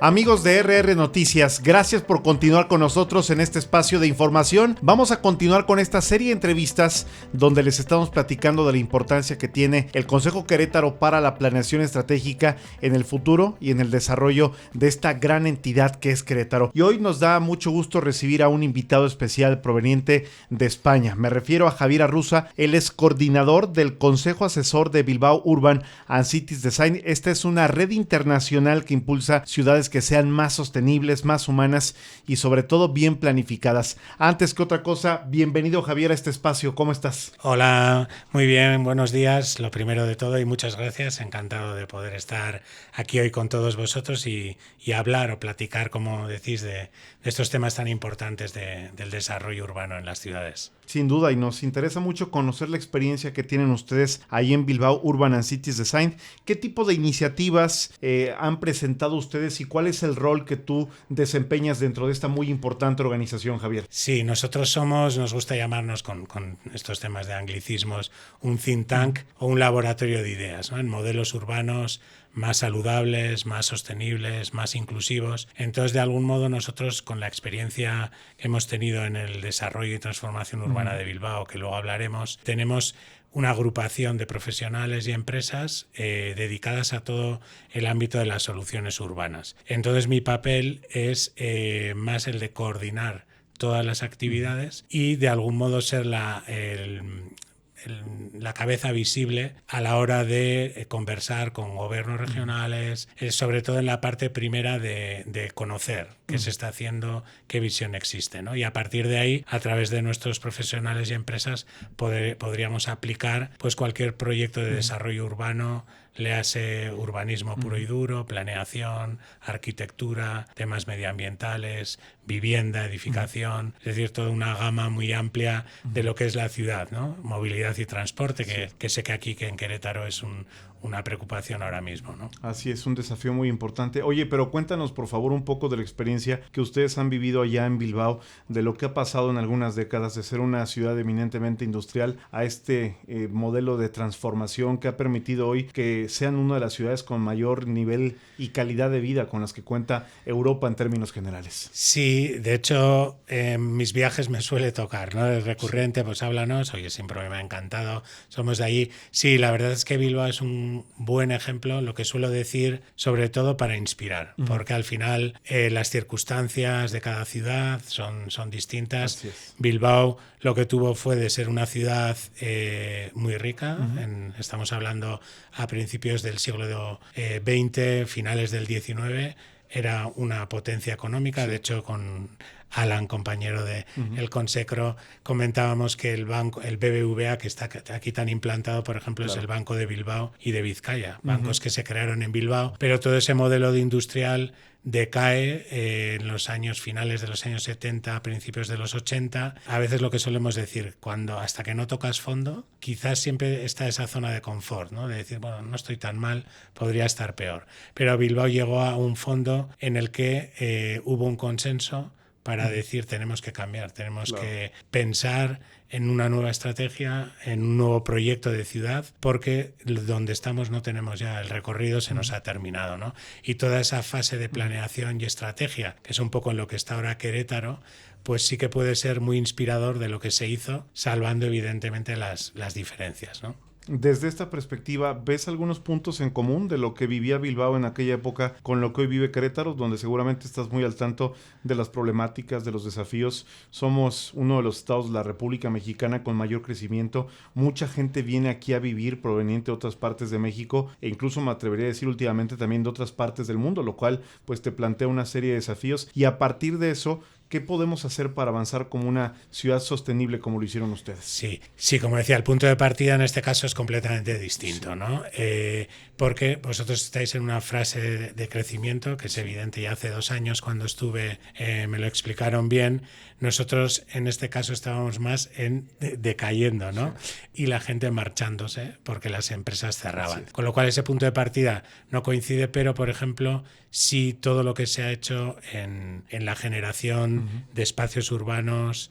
Amigos de RR Noticias, gracias por continuar con nosotros en este espacio de información. Vamos a continuar con esta serie de entrevistas donde les estamos platicando de la importancia que tiene el Consejo Querétaro para la planeación estratégica en el futuro y en el desarrollo de esta gran entidad que es Querétaro. Y hoy nos da mucho gusto recibir a un invitado especial proveniente de España. Me refiero a Javier Arruza. Él es coordinador del Consejo Asesor de Bilbao Urban and Cities Design. Esta es una red internacional que impulsa ciudades que sean más sostenibles, más humanas y sobre todo bien planificadas. Antes que otra cosa, bienvenido Javier a este espacio. ¿Cómo estás? Hola, muy bien, buenos días. Lo primero de todo y muchas gracias. Encantado de poder estar aquí hoy con todos vosotros y hablar o platicar, como decís, de estos temas tan importantes del desarrollo urbano en las ciudades. Sin duda, y nos interesa mucho conocer la experiencia que tienen ustedes ahí en Bilbao Urban and Cities Design. ¿Qué tipo de iniciativas han presentado ustedes y cuál es el rol que tú desempeñas dentro de esta muy importante organización, Javier? Sí, nosotros nos gusta llamarnos con estos temas de anglicismos, un think tank o un laboratorio de ideas, ¿no? En modelos urbanos más saludables, más sostenibles, más inclusivos. Entonces, de algún modo, nosotros, con la experiencia que hemos tenido en el desarrollo y transformación urbana de Bilbao, que luego hablaremos, tenemos una agrupación de profesionales y empresas dedicadas a todo el ámbito de las soluciones urbanas. Entonces, mi papel es más el de coordinar todas las actividades y, de algún modo, ser la cabeza visible a la hora de conversar con gobiernos regionales, sobre todo en la parte primera de conocer qué se está haciendo, qué visión existe, ¿no? Y a partir de ahí, a través de nuestros profesionales y empresas, podríamos aplicar pues cualquier proyecto de desarrollo urbano, léase urbanismo puro y duro, planeación, arquitectura, temas medioambientales, vivienda, edificación, es decir, toda una gama muy amplia de lo que es la ciudad, ¿no? Movilidad y transporte, que sé que aquí, que en Querétaro, es una preocupación ahora mismo, ¿no? Así es, un desafío muy importante. Oye, pero cuéntanos por favor un poco de la experiencia que ustedes han vivido allá en Bilbao, de lo que ha pasado en algunas décadas de ser una ciudad eminentemente industrial a este modelo de transformación que ha permitido hoy que sean una de las ciudades con mayor nivel y calidad de vida con las que cuenta Europa en términos generales. Sí, de hecho, en mis viajes me suele tocar, ¿no? Es recurrente, pues háblanos, oye, siempre me ha encantado, somos de allí. Sí, la verdad es que Bilbao es un buen ejemplo, lo que suelo decir, sobre todo para inspirar, porque al final las circunstancias de cada ciudad son distintas. Bilbao lo que tuvo fue de ser una ciudad muy rica, estamos hablando a principios del siglo XX, finales del XIX, era una potencia económica. De hecho, con Alan, compañero de el Consecro, comentábamos que el BBVA, que está aquí tan implantado, por ejemplo, es el Banco de Bilbao y de Vizcaya, bancos que se crearon en Bilbao, pero todo ese modelo de industrial decae en los años finales de los años 70, principios de los 80. A veces lo que solemos decir, hasta que no tocas fondo, quizás siempre está esa zona de confort, ¿no? De decir, bueno, no estoy tan mal, podría estar peor. Pero Bilbao llegó a un fondo en el que hubo un consenso para decir, tenemos que cambiar, tenemos que pensar en una nueva estrategia, en un nuevo proyecto de ciudad, porque donde estamos no tenemos ya, el recorrido se nos ha terminado, ¿no? Y toda esa fase de planeación y estrategia, que es un poco en lo que está ahora Querétaro, pues sí que puede ser muy inspirador de lo que se hizo, salvando evidentemente las diferencias, ¿no? Desde esta perspectiva, ¿ves algunos puntos en común de lo que vivía Bilbao en aquella época con lo que hoy vive Querétaro, donde seguramente estás muy al tanto de las problemáticas, de los desafíos? Somos uno de los estados de la República Mexicana con mayor crecimiento. Mucha gente viene aquí a vivir proveniente de otras partes de México e incluso me atrevería a decir últimamente también de otras partes del mundo, lo cual pues te plantea una serie de desafíos y a partir de eso, ¿qué podemos hacer para avanzar como una ciudad sostenible como lo hicieron ustedes? Sí, como decía, el punto de partida en este caso es completamente distinto, ¿no? Porque vosotros estáis en una fase de crecimiento que es evidente. Ya hace 2 años cuando estuve me lo explicaron bien. Nosotros en este caso estábamos más decayendo, ¿no? Y la gente marchándose porque las empresas cerraban. Con lo cual ese punto de partida no coincide, pero por ejemplo, sí todo lo que se ha hecho en la generación de espacios urbanos,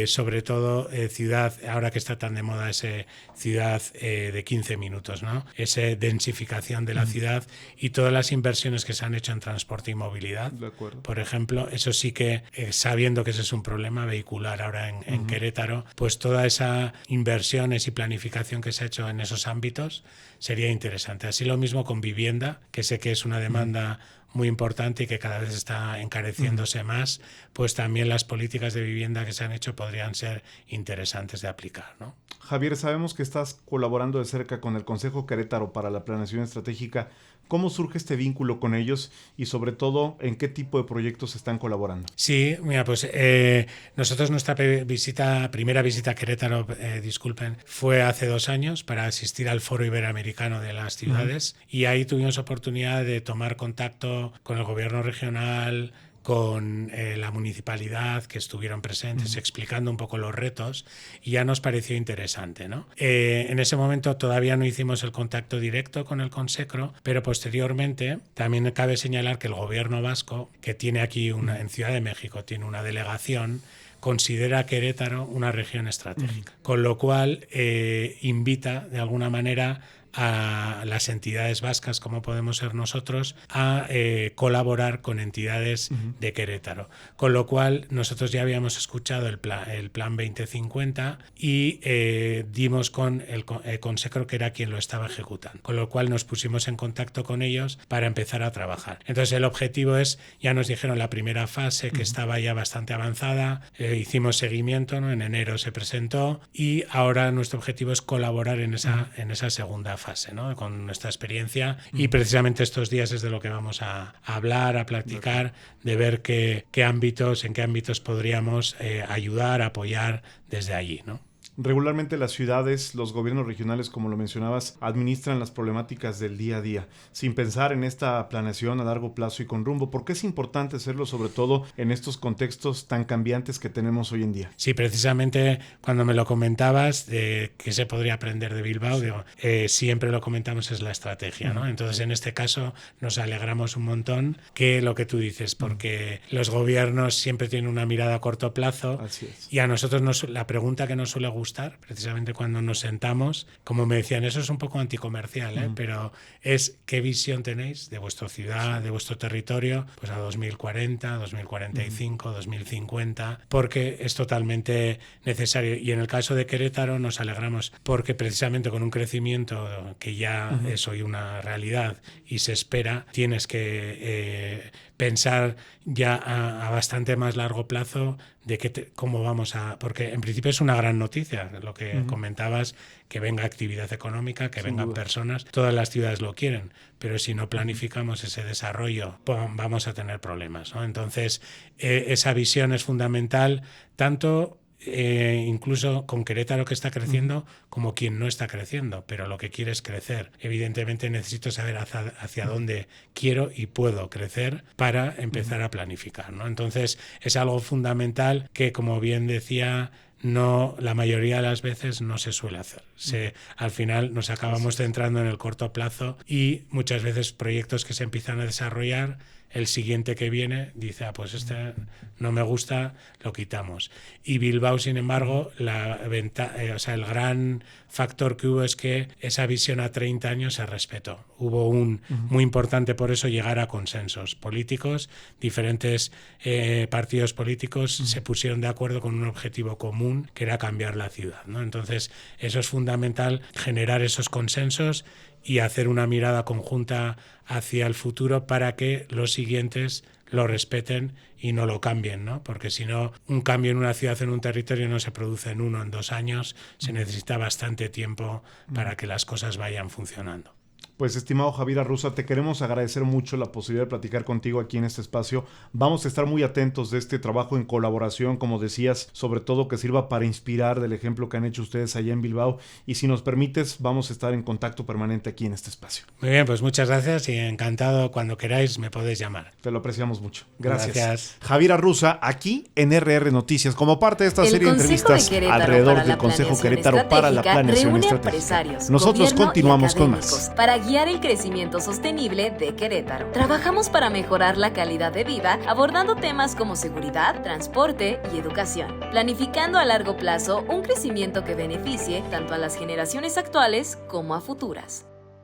sobre todo ciudad, ahora que está tan de moda ese ciudad de 15 minutos, ¿no? Esa densificación de la ciudad y todas las inversiones que se han hecho en transporte y movilidad. De acuerdo. Por ejemplo, eso sí que, sabiendo que ese es un problema vehicular ahora en Querétaro, pues toda esa inversiones y planificación que se ha hecho en esos ámbitos sería interesante. Así lo mismo con vivienda, que sé que es una demanda muy importante y que cada vez está encareciéndose más, pues también las políticas de vivienda que se han hecho podrían ser interesantes de aplicar, ¿no? Javier, sabemos que estás colaborando de cerca con el Consejo Querétaro para la Planeación Estratégica. ¿Cómo surge este vínculo con ellos y sobre todo en qué tipo de proyectos están colaborando? Sí, mira, pues nosotros nuestra primera visita a Querétaro, fue hace 2 años para asistir al Foro Iberoamericano de las Ciudades y ahí tuvimos oportunidad de tomar contacto con el gobierno regional, con la municipalidad, que estuvieron presentes explicando un poco los retos, y ya nos pareció interesante, ¿no? En ese momento todavía no hicimos el contacto directo con el Consecro, pero posteriormente también cabe señalar que el gobierno vasco, que tiene aquí en Ciudad de México, tiene una delegación, considera a Querétaro una región estratégica, con lo cual invita de alguna manera a las entidades vascas, como podemos ser nosotros, a colaborar con entidades de Querétaro. Con lo cual, nosotros ya habíamos escuchado el plan 2050 y dimos con el Consecro, que era quien lo estaba ejecutando. Con lo cual, nos pusimos en contacto con ellos para empezar a trabajar. Entonces, el objetivo es, ya nos dijeron la primera fase, que estaba ya bastante avanzada, hicimos seguimiento, ¿no? En enero se presentó y ahora nuestro objetivo es colaborar en esa segunda fase, ¿no? Con nuestra experiencia, y precisamente estos días es de lo que vamos a hablar, a platicar, de ver en qué ámbitos podríamos ayudar, apoyar desde allí, ¿no? Regularmente las ciudades, los gobiernos regionales, como lo mencionabas, administran las problemáticas del día a día, sin pensar en esta planeación a largo plazo y con rumbo. ¿Por qué es importante hacerlo, sobre todo en estos contextos tan cambiantes que tenemos hoy en día? Sí, precisamente cuando me lo comentabas de qué se podría aprender de Bilbao, digo, siempre lo comentamos, es la estrategia, ¿no? Entonces, en este caso, nos alegramos un montón que lo que tú dices, porque los gobiernos siempre tienen una mirada a corto plazo. Así es. Y a nosotros la pregunta que nos suele gustar, precisamente cuando nos sentamos, como me decían, eso es un poco anticomercial, pero es qué visión tenéis de vuestra ciudad, de vuestro territorio, pues a 2040, 2045, 2050, porque es totalmente necesario. Y en el caso de Querétaro nos alegramos porque precisamente con un crecimiento que ya es hoy una realidad y se espera, tienes que pensar ya a bastante más largo plazo de cómo vamos a... Porque en principio es una gran noticia lo que comentabas, que venga actividad económica, que vengan personas. Todas las ciudades lo quieren, pero si no planificamos ese desarrollo, pues vamos a tener problemas, ¿no? Entonces, esa visión es fundamental, tanto... incluso con Querétaro, que está creciendo, como quien no está creciendo, pero lo que quiere es crecer. Evidentemente necesito saber hacia dónde quiero y puedo crecer para empezar a planificar, ¿no? Entonces es algo fundamental que, como bien decía, la mayoría de las veces no se suele hacer. Al final nos acabamos centrando en el corto plazo y muchas veces proyectos que se empiezan a desarrollar, el siguiente que viene dice, pues este no me gusta, lo quitamos. Y Bilbao, sin embargo, el gran factor que hubo es que esa visión a 30 años se respetó. Hubo muy importante por eso llegar a consensos políticos. Diferentes partidos políticos se pusieron de acuerdo con un objetivo común, que era cambiar la ciudad, ¿no? Entonces, eso es fundamental, generar esos consensos y hacer una mirada conjunta hacia el futuro para que los siguientes lo respeten y no lo cambien, ¿no? Porque si no, un cambio en una ciudad, en un territorio, no se produce en 1 o en 2 años, se necesita bastante tiempo para que las cosas vayan funcionando. Pues, estimado Javier Arruza, te queremos agradecer mucho la posibilidad de platicar contigo aquí en este espacio. Vamos a estar muy atentos de este trabajo en colaboración, como decías, sobre todo que sirva para inspirar del ejemplo que han hecho ustedes allá en Bilbao. Y si nos permites, vamos a estar en contacto permanente aquí en este espacio. Muy bien, pues muchas gracias y encantado, cuando queráis me podéis llamar. Te lo apreciamos mucho. Gracias. Gracias. Javier Arruza, aquí en RR Noticias, como parte de esta serie de entrevistas alrededor del Consejo Querétaro para la Planeación Estratégica. Nosotros continuamos con más. para guiar el crecimiento sostenible de Querétaro. Trabajamos para mejorar la calidad de vida, abordando temas como seguridad, transporte y educación, planificando a largo plazo un crecimiento que beneficie tanto a las generaciones actuales como a futuras.